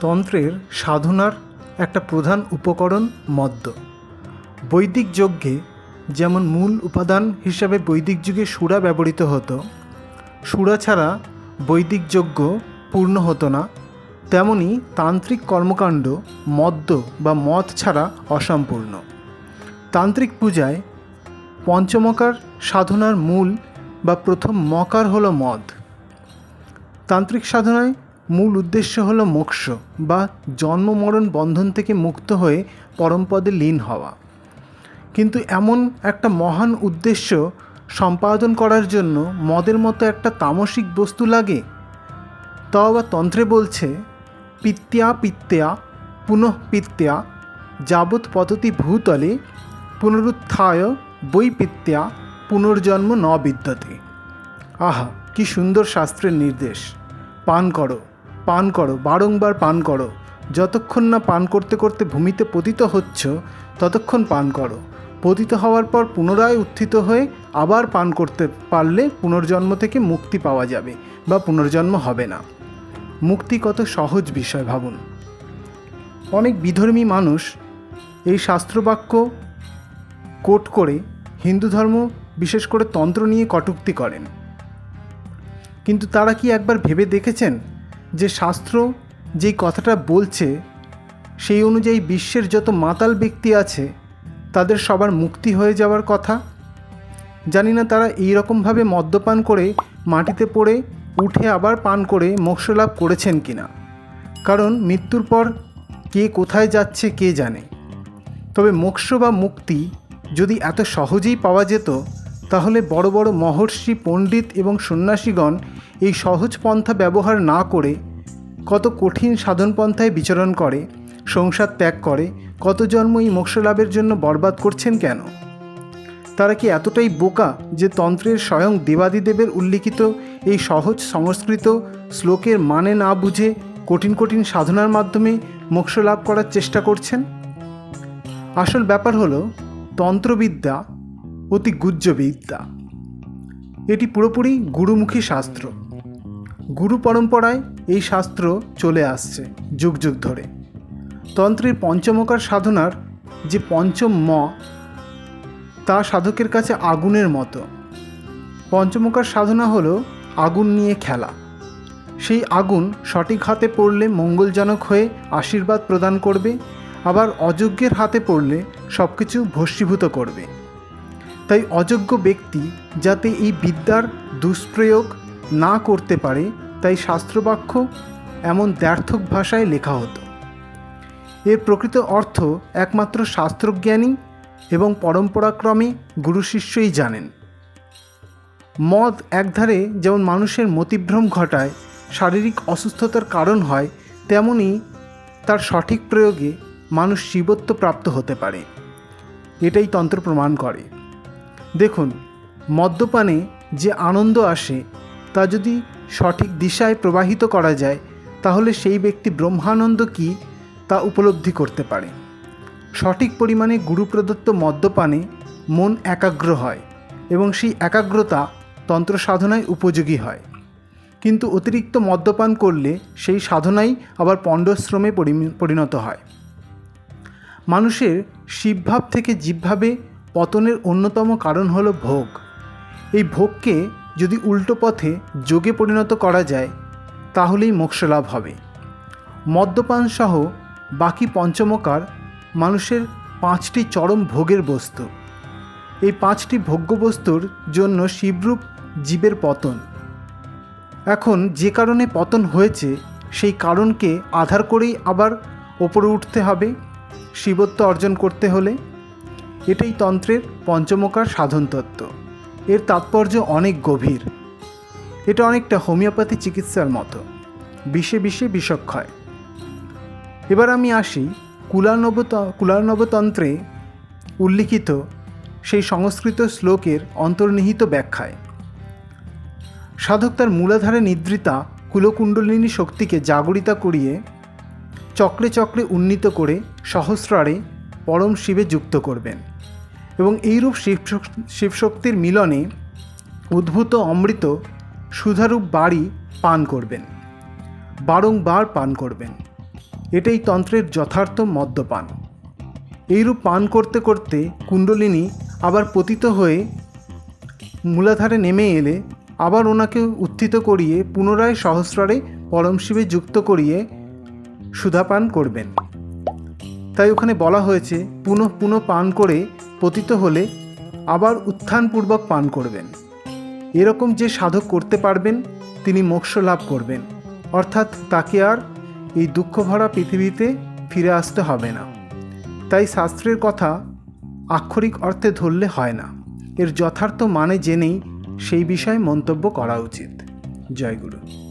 তন্ত্রের সাধনার একটা প্রধান উপকরণ মদ্য। বৈদিক যজ্ঞে যেমন মূল উপাদান হিসাবে বৈদিক যুগে সুরা ব্যবহৃত হতো, সুরা ছাড়া বৈদিক যজ্ঞ পূর্ণ হতো না, তেমনি তান্ত্রিক কর্মকাণ্ড মদ্য বা মদ ছাড়া অসম্পূর্ণ। তান্ত্রিক পূজায় পঞ্চমকার সাধনার মূল বা প্রথম মকার হলো মদ। তান্ত্রিক সাধনায় মূল উদ্দেশ্য হলো মোক্ষ বা জন্ম মরণ বন্ধন থেকে মুক্ত হয়ে পরমপদে লীন হওয়া। কিন্তু এমন একটা মহান উদ্দেশ্য সম্পাদন করার জন্য মদের মতো একটা তামসিক বস্তু লাগে। তাও আবার তন্ত্রে বলছে, পিত্যা পিত্যা পুনঃ পিত্যা যাবৎ পততি ভূতলে পুনরুত্থায় বৈপিত্যা পুনর্জন্ম ন বিদ্যতে। আহা, কি সুন্দর শাস্ত্রের নির্দেশ! পান করো, পান করো, বারংবার পান করো। যতক্ষণ না পান করতে করতে ভূমিতে পতিত হচ্ছ ততক্ষণ পান করো। পতিত হওয়ার পর পুনরায় উত্থিত হয়ে আবার পান করতে পারলে পুনর্জন্ম থেকে মুক্তি পাওয়া যাবে বা পুনর্জন্ম হবে না। মুক্তি কত সহজ বিষয় ভাবুন। অনেক বিধর্মী মানুষ এই শাস্ত্রবাক্য কোট করে হিন্দু ধর্ম, বিশেষ করে তন্ত্র নিয়ে কটূক্তি করেন। কিন্তু তারা কি একবার ভেবে দেখেছেন যে শাস্ত্র যেই কথাটা বলছে সেই অনুযায়ী বিশ্বের যত মাতাল ব্যক্তি আছে তাদের সবার মুক্তি হয়ে যাওয়ার কথা? জানি না তারা এই রকমভাবে মদ্যপান করে মাটিতে পড়ে উঠে আবার পান করে মোক্ষ লাভ করেছেন কিনা, কারণ মৃত্যুর পর কে কোথায় যাচ্ছে কে জানে। তবে মোক্ষ বা মুক্তি যদি এত সহজেই পাওয়া যেত তাহলে বড় বড় মহর্ষি, পণ্ডিত এবং সন্ন্যাসীগণ এই সহজ পন্থা ব্যবহার না করে কত কঠিন সাধন পন্থায় বিচরণ করে, সংসার ত্যাগ করে, কত জন্ম এই মোক্ষ লাভের জন্য বরবাদ করছেন কেন? তারা কি এতটাই বোকা যে তন্ত্রের স্বয়ং দেবাদিদেবের উল্লিখিত এই সহজ সংস্কৃত শ্লোকের মানে না বুঝে কঠিন কঠিন সাধনার মাধ্যমে মোক্ষ লাভ করার চেষ্টা করছেন? আসল ব্যাপার হলো, তন্ত্রবিদ্যা অতি গুহ্য বিদ্যা। এটি পুরোপুরি গুরুমুখী শাস্ত্র। গুরু পরম্পরায় এই শাস্ত্র চলে আসছে যুগ যুগ ধরে। তন্ত্রের পঞ্চমকার সাধনার যে পঞ্চম ম, তা সাধকের কাছে আগুনের মতো। পঞ্চমকার সাধনা হলো আগুন নিয়ে খেলা। সেই আগুন সঠিক হাতে পড়লে মঙ্গলজনক হয়ে আশীর্বাদ প্রদান করবে, আবার অযোগ্যের হাতে পড়লে সব কিছু ভস্মীভূত করবে। তাই অযোগ্য ব্যক্তি যাতে এই বিদ্যার দুষ্প্রয়োগ না করতে পারে, তাই শাস্ত্রবাক্য এমন দ্ব্যর্থক ভাষায় লেখা হতো। এর প্রকৃত অর্থ একমাত্র শাস্ত্রজ্ঞানী এবং পরম্পরাক্রমে গুরু শিষ্যই জানেন। মদ একধারে যেমন মানুষের মতিভ্রম ঘটায়, শারীরিক অসুস্থতার কারণ হয়, তেমনি তার সঠিক প্রয়োগে মানুষ শিবত্ব প্রাপ্ত হতে পারে। এটাই তন্ত্র প্রমাণ করে। দেখুন, মদ্যপানে যে আনন্দ আসে তা যদি সঠিক দিশায় প্রবাহিত করা যায় তাহলে সেই ব্যক্তি ব্রহ্মানন্দ কী তা উপলব্ধি করতে পারে। সঠিক পরিমাণে গুরুপ্রদত্ত মদ্যপানে মন একাগ্র হয় এবং সেই একাগ্রতা তন্ত্র সাধনায় উপযোগী হয়। কিন্তু অতিরিক্ত মদ্যপান করলে সেই সাধনাই আবার পণ্ডশ্রমে পরিণত হয়। মানুষের শিবভাব থেকে জীবভাবে পতনের অন্যতম কারণ হলো ভোগ। এই ভোগকে যদি উল্টো পথে যোগে পরিণত করা যায় তাহলেই মোক্ষলাভ হবে। মদ্যপান সহ বাকি পঞ্চমকার মানুষের 5টি চরম ভোগের বস্তু। এই 5টি ভোগ্য বস্তুর জন্য শিবরূপ জীবের পতন। এখন যে কারণে পতন হয়েছে সেই কারণকে আধার করেই আবার ওপরে উঠতে হবে শিবত্ব অর্জন করতে হলে। এটাই তন্ত্রের পঞ্চমকার সাধন তত্ত্ব। এর তাৎপর্য অনেক গভীর। এটা অনেকটা হোমিওপ্যাথি চিকিৎসার মতো, বিষে বিষে বিষক্ষয়। এবার আমি আসি কুলার্ণবতন্ত্রে উল্লিখিত সেই সংস্কৃত শ্লোকের অন্তর্নিহিত ব্যাখ্যায়। সাধক তার মূলাধারে নিদ্রিতা কুলকুণ্ডলিনী শক্তিকে জাগরিতা করিয়ে চক্রে চক্রে উন্নীত করে সহস্রারে পরম শিবে যুক্ত করবেন এবং এইরূপ শিবশক্তির মিলনে উদ্ভূত অমৃত সুধারূপ বাড়ি পান করবেন, বারংবার পান করবেন। এটাই তন্ত্রের যথার্থ মদ্যপান। এইরূপ পান করতে করতে কুণ্ডলিনী আবার পতিত হয়ে মূলাধারে নেমে এলে আবার ওনাকে উত্থিত করিয়ে পুনরায় সহস্রারে পরমশিবে যুক্ত করিয়ে সুধাপান করবেন। তাই ওখানে বলা হয়েছে পুনঃ পুনঃ পান করে পতিত হলে আবার উত্থানপূর্বক পান করবেন। এরকম যে সাধক করতে পারবেন তিনি মোক্ষ লাভ করবেন, অর্থাৎ তাকে আর এই দুঃখভরা পৃথিবীতে ফিরে আসতে হবে না। তাই শাস্ত্রের কথা আক্ষরিক অর্থে ধরলে হয় না, এর যথার্থ মানে জেনেই সেই বিষয়ে মন্তব্য করা উচিত। জয় গুরু।